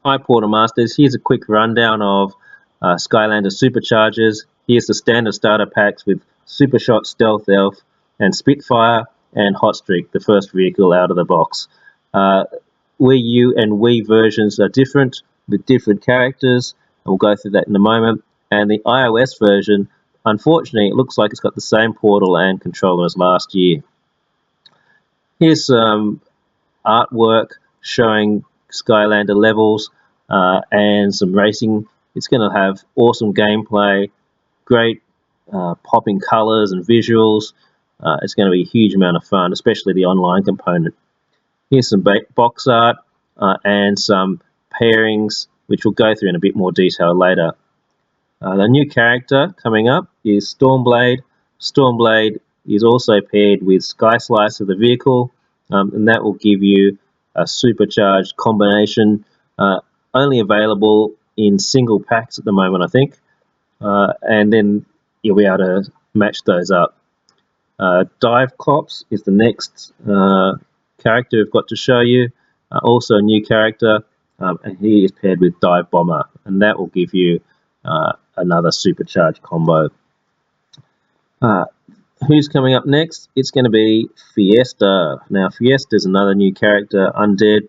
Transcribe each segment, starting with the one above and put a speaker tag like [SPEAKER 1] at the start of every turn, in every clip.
[SPEAKER 1] Hi Porter Masters, here's a quick rundown of Skylanders Superchargers. Here's the standard starter packs with Supershot, Stealth Elf, and Spitfire, and Hot Streak, the first vehicle out of the box. Wii U and Wii versions are different, with different characters, and we'll go through that in a moment. And the iOS version, unfortunately, it looks like it's got the same portal and controller as last year. Here's some artwork showing Skylander levels and some racing. It's going to have awesome gameplay, great popping colors and visuals. It's going to be a huge amount of fun, especially the online component. Here's some box art and some pairings, which we'll go through in a bit more detail later. The new character coming up is Stormblade. Stormblade is also paired with Sky Slicer, the vehicle, and that will give you a supercharged combination, only available in single packs at the moment, I think, and then you'll be able to match those up. Dive-Clops is the next character we've got to show you, also a new character, and he is paired with Dive Bomber, and that will give you another supercharged combo. Who's coming up next? It's going to be Fiesta. Now, Fiesta is another new character, Undead.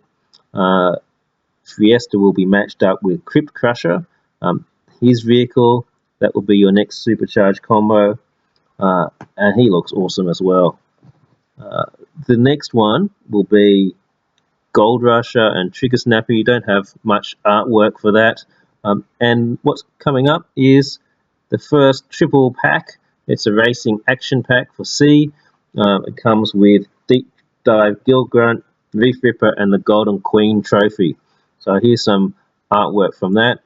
[SPEAKER 1] Fiesta will be matched up with Crypt Crusher. His vehicle, that will be your next supercharged combo, and he looks awesome as well. The next one will be Gold Rusher and Trigger Snapper. You don't have much artwork for that. And what's coming up is the first triple pack. It's a racing action pack for C. It comes with Dive Gill Grunt, Reef Ripper, and the Golden Queen trophy. So here's some artwork from that.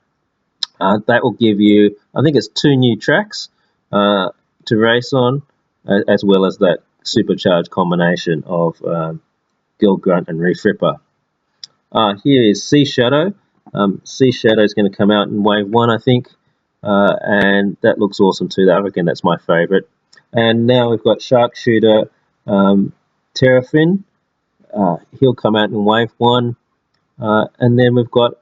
[SPEAKER 1] That will give you, I think it's 2 new tracks to race on, as well as that supercharged combination of Gill Grunt and Reef Ripper. Here is Sea Shadow. Sea Shadow is going to come out in Wave 1, I think. And that looks awesome too. Again, that's my favorite. And now we've got Shooter Terrafin. He'll come out in Wave 1. And then we've got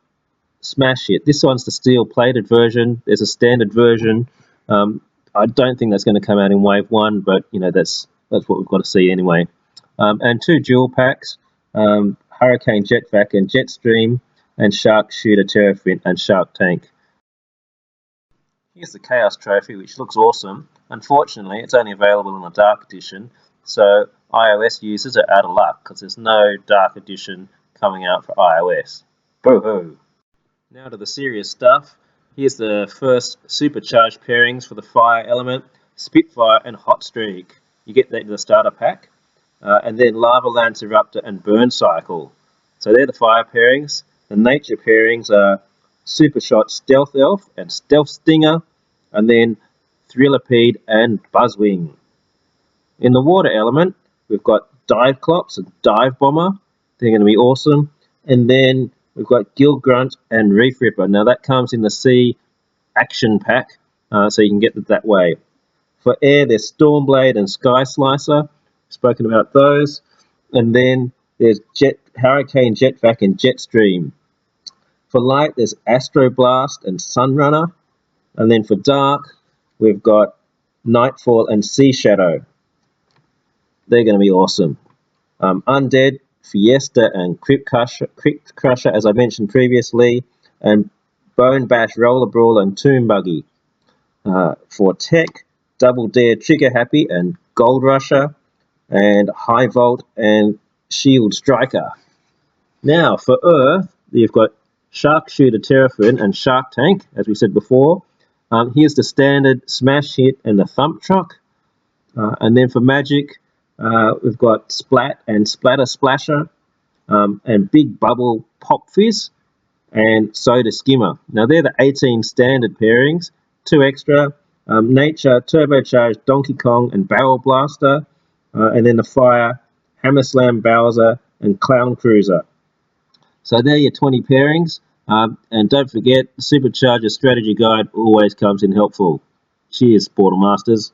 [SPEAKER 1] Smash Hit. This one's the steel plated version. There's a standard version. I don't think that's going to come out in Wave 1, but you know, that's what we've got to see anyway. And 2 dual packs, Hurricane Jet-Vac and Jetstream, and Shark Shooter Terrafin and Shark Tank. Here's the Chaos Trophy, which looks awesome. Unfortunately, it's only available in the Dark Edition, so iOS users are out of luck because there's no Dark Edition coming out for iOS. Boo-hoo! Now to the serious stuff. Here's the first supercharged pairings for the fire element, Spitfire and Hot Streak. You get that in the starter pack. And then Lava Lance Eruptor and Burn Cycle. So they're the fire pairings. The nature pairings are Supershot Stealth Elf and Stealth Stinger, and then Thrillipede and Buzzwing. In the water element, we've got Dive-Clops and Dive Bomber. They're going to be awesome. And then we've got Gill Grunt and Reef Ripper. Now that comes in the Sea Action Pack, so you can get it that way. For air, there's Stormblade and Sky Slicer. Spoken about those. And then there's Hurricane Jet-Vac and Jetstream. For light, there's Astro Blast and Sunrunner. And then for dark, we've got Nightfall and Sea Shadow. They're going to be awesome. Undead, Fiesta and Crypt Crusher, as I mentioned previously, and Bone Bash, Roller Brawl, and Tomb Buggy. For tech, Double Dare, Trigger Happy, and Gold Rusher, and High Volt and Shield Striker. Now for Earth, you've got Shark Shooter Terrafin and Shark Tank, as we said before. Here's the standard Smash Hit and the Thump Truck. And then for Magic, we've got Splat and Splatter Splasher, and Big Bubble Pop Fizz, and Soda Skimmer. Now they're the 18 standard pairings. 2 extra, Nature, Turbocharged Donkey Kong and Barrel Blaster, and then the Fire, Hammer Slam Bowser and Clown Cruiser. So there are your 20 pairings, and don't forget, the Supercharger Strategy Guide always comes in helpful. Cheers, Portal Masters.